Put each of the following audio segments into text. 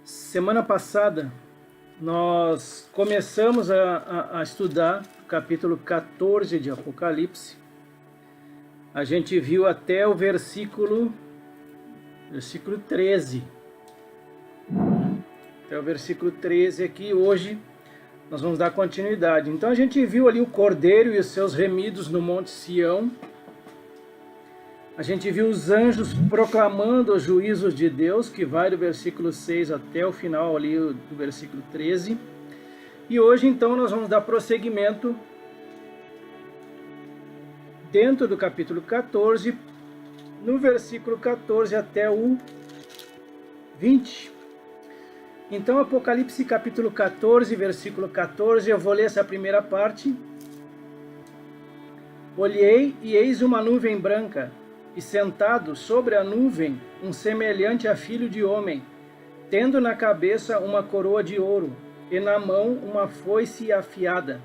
Semana passada, nós começamos a estudar o capítulo 14 de Apocalipse. A gente viu até o versículo 13. Até o versículo 13 aqui. Hoje nós vamos dar continuidade. Então a gente viu ali o Cordeiro e os seus remidos no Monte Sião. A gente viu os anjos proclamando os juízos de Deus, que vai do versículo 6 até o final ali do versículo 13. E hoje então nós vamos dar prosseguimento dentro do capítulo 14, no versículo 14 até o 20. Então Apocalipse capítulo 14, versículo 14, eu vou ler essa primeira parte. Olhei e eis uma nuvem branca, e sentado sobre a nuvem, um semelhante a filho de homem, tendo na cabeça uma coroa de ouro, e na mão uma foice afiada.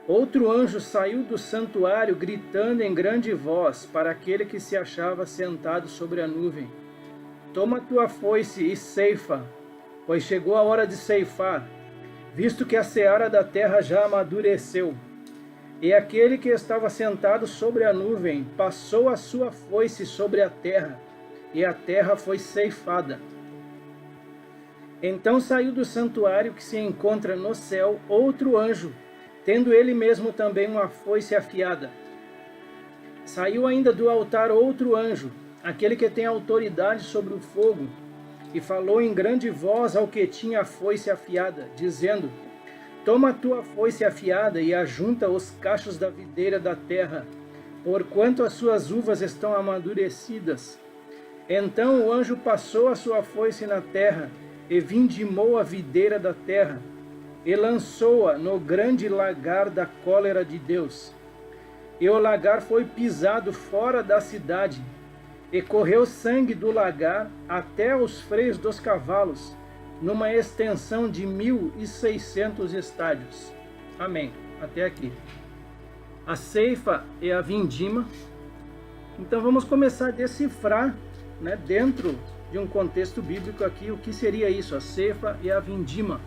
Outro anjo saiu do santuário, gritando em grande voz para aquele que se achava sentado sobre a nuvem: Toma tua foice e ceifa, pois chegou a hora de ceifar, visto que a seara da terra já amadureceu. E aquele que estava sentado sobre a nuvem passou a sua foice sobre a terra, e a terra foi ceifada. Então saiu do santuário que se encontra no céu outro anjo, tendo ele mesmo também uma foice afiada. Saiu ainda do altar outro anjo, aquele que tem autoridade sobre o fogo, e falou em grande voz ao que tinha a foice afiada, dizendo: Toma a tua foice afiada e ajunta os cachos da videira da terra, porquanto as suas uvas estão amadurecidas. Então o anjo passou a sua foice na terra, e vindimou a videira da terra, e lançou-a no grande lagar da cólera de Deus. E o lagar foi pisado fora da cidade, e correu sangue do lagar até os freios dos cavalos, numa extensão de 1.600 estádios. Amém. Até aqui. A ceifa e a vindima. Então vamos começar a decifrar, dentro de um contexto bíblico aqui, o que seria isso, a ceifa e a vindima.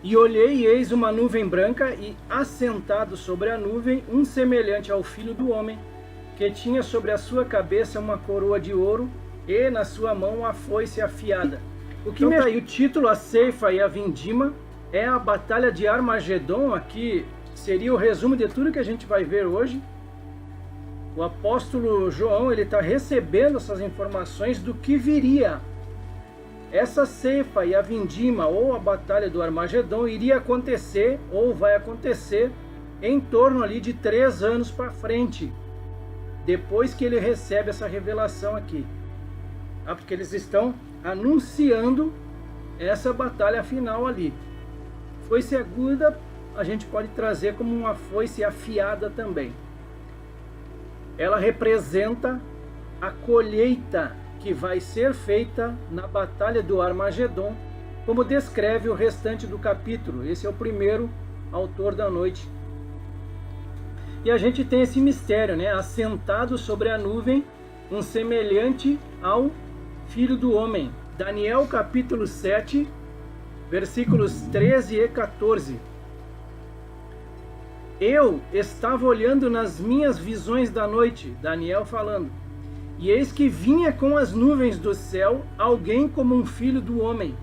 E olhei e eis uma nuvem branca, e assentado sobre a nuvem, um semelhante ao filho do homem, que tinha sobre a sua cabeça uma coroa de ouro, e na sua mão uma foice afiada. O que me aí o título, a ceifa e a vindima, é a batalha de Armagedon. Aqui seria o resumo de tudo que a gente vai ver hoje. O apóstolo João, ele está recebendo essas informações do que viria. Essa ceifa e a vindima, ou a batalha do Armagedon, iria acontecer, ou vai acontecer, em torno ali de 3 anos para frente, depois que ele recebe essa revelação aqui. Porque eles estão anunciando essa batalha final ali. Foice aguda a gente pode trazer como uma foice afiada também. Ela representa a colheita que vai ser feita na batalha do Armagedon, como descreve o restante do capítulo. Esse é o primeiro autor da noite. E a gente tem esse mistério, assentado sobre a nuvem, um semelhante ao Filho do Homem. Daniel capítulo 7, versículos 13 e 14. Eu estava olhando nas minhas visões da noite, Daniel falando, e eis que vinha com as nuvens do céu alguém como um filho do homem.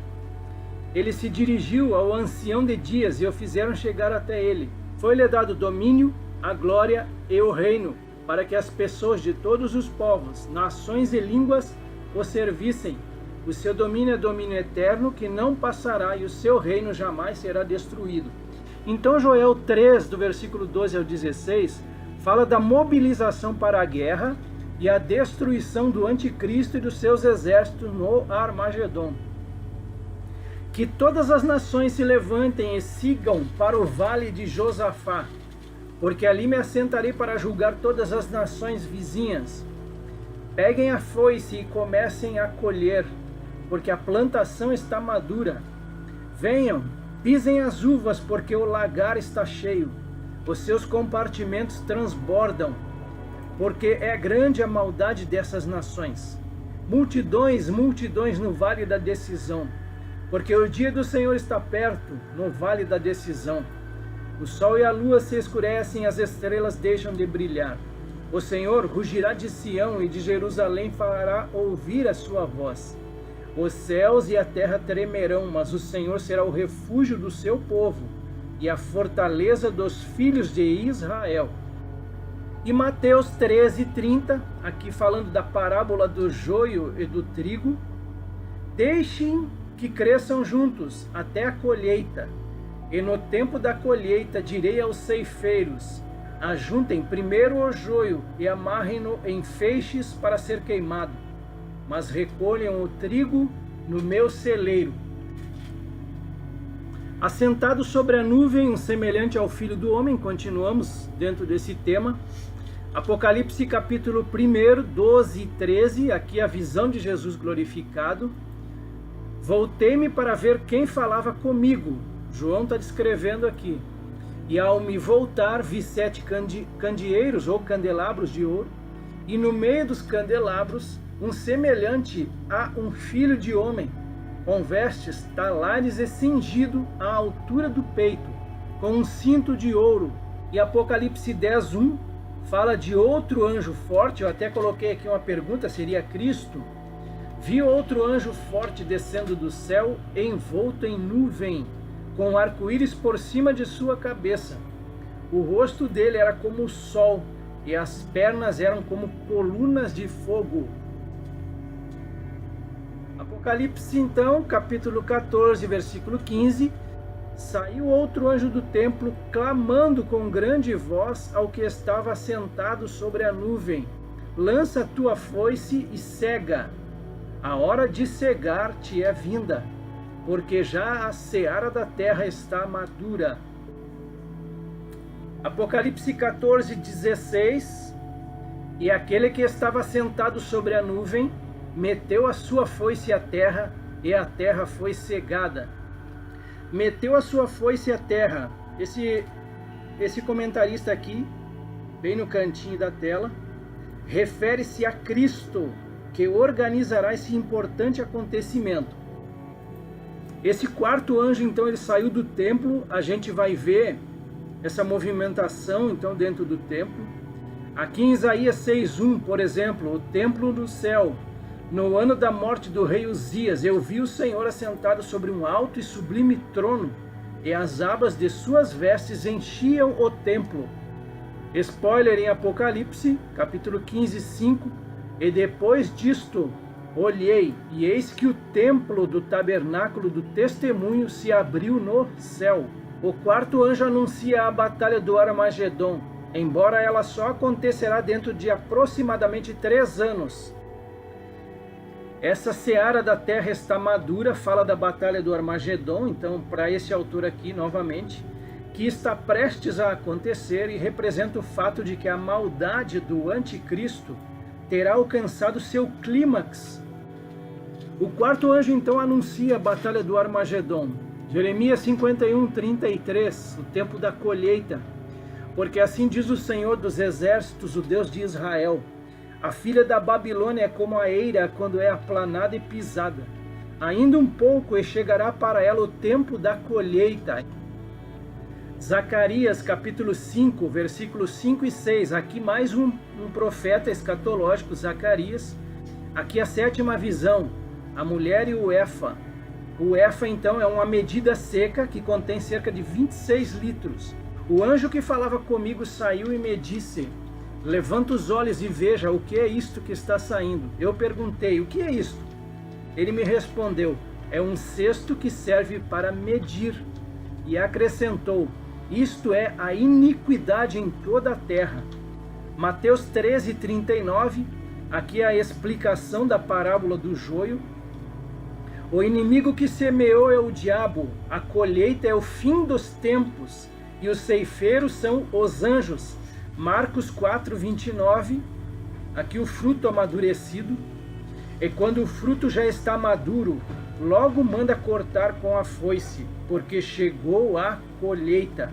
Ele se dirigiu ao ancião de dias e o fizeram chegar até ele. Foi-lhe dado domínio, a glória e o reino, para que as pessoas de todos os povos, nações e línguas o servissem. O seu domínio é domínio eterno, que não passará, e o seu reino jamais será destruído. Então Joel 3, do versículo 12 ao 16, fala da mobilização para a guerra e a destruição do anticristo e dos seus exércitos no Armagedon. Que todas as nações se levantem e sigam para o vale de Josafá, porque ali me assentarei para julgar todas as nações vizinhas. Peguem a foice e comecem a colher, porque a plantação está madura. Venham, pisem as uvas, porque o lagar está cheio. Os seus compartimentos transbordam, porque é grande a maldade dessas nações. multidões, multidões no vale da decisão, porque o dia do Senhor está perto, no vale da decisão. O sol e a lua se escurecem, as estrelas deixam de brilhar. O Senhor rugirá de Sião e de Jerusalém fará ouvir a sua voz. Os céus e a terra tremerão, mas o Senhor será o refúgio do seu povo e a fortaleza dos filhos de Israel. E Mateus 13:30, aqui falando da parábola do joio e do trigo: deixem que cresçam juntos até a colheita, e no tempo da colheita direi aos ceifeiros: ajuntem primeiro o joio e amarrem-no em feixes para ser queimado, mas recolham o trigo no meu celeiro. Assentado sobre a nuvem, semelhante ao Filho do Homem, continuamos dentro desse tema. Apocalipse capítulo 1, 12 e 13, aqui a visão de Jesus glorificado. Voltei-me para ver quem falava comigo. João está descrevendo aqui. E ao me voltar, vi 7 candeeiros ou candelabros de ouro, e no meio dos candelabros, um semelhante a um filho de homem, com vestes talares e cingido à altura do peito, com um cinto de ouro. E Apocalipse 10:1 fala de outro anjo forte. Eu até coloquei aqui uma pergunta, seria Cristo. Vi outro anjo forte descendo do céu, envolto em nuvem, com um arco-íris por cima de sua cabeça. O rosto dele era como o sol, e as pernas eram como colunas de fogo. Apocalipse, então, capítulo 14, versículo 15. Saiu outro anjo do templo, clamando com grande voz ao que estava sentado sobre a nuvem: lança tua foice e cega. A hora de cegar te é vinda, porque já a seara da terra está madura. Apocalipse 14, 16. E aquele que estava sentado sobre a nuvem meteu a sua foice à terra, e a terra foi cegada. Meteu a sua foice à terra. Esse comentarista aqui, bem no cantinho da tela, refere-se a Cristo, que organizará esse importante acontecimento. Esse quarto anjo, então, ele saiu do templo. A gente vai ver essa movimentação, então, dentro do templo. Aqui em Isaías 6:1, por exemplo, o templo do céu. No ano da morte do rei Uzias, eu vi o Senhor assentado sobre um alto e sublime trono, e as abas de suas vestes enchiam o templo. Spoiler em Apocalipse, capítulo 15, 5. E depois disto, olhei, e eis que o templo do tabernáculo do testemunho se abriu no céu. O quarto anjo anuncia a batalha do Armagedon, embora ela só acontecerá dentro de aproximadamente 3 anos. Essa seara da terra está madura, fala da batalha do Armagedon, então, para esse autor aqui, novamente, que está prestes a acontecer, e representa o fato de que a maldade do anticristo terá alcançado seu clímax. O quarto anjo, então, anuncia a batalha do Armagedon. Jeremias 51:33, o tempo da colheita. Porque assim diz o Senhor dos exércitos, o Deus de Israel: a filha da Babilônia é como a eira quando é aplanada e pisada. Ainda um pouco e chegará para ela o tempo da colheita. Zacarias capítulo 5, versículos 5 e 6. Aqui mais um profeta escatológico, Zacarias. Aqui a 7ª visão, a mulher e o efa. O efa, então, é uma medida seca que contém cerca de 26 litros. O anjo que falava comigo saiu e me disse: levanta os olhos e veja o que é isto que está saindo. Eu perguntei: o que é isto? Ele me respondeu: é um cesto que serve para medir. E acrescentou: isto é a iniquidade em toda a terra. Mateus 13:39, aqui a explicação da parábola do joio. O inimigo que semeou é o diabo, a colheita é o fim dos tempos, e os ceifeiros são os anjos. Marcos 4:29, aqui o fruto amadurecido. E quando o fruto já está maduro, logo manda cortar com a foice, porque chegou a colheita.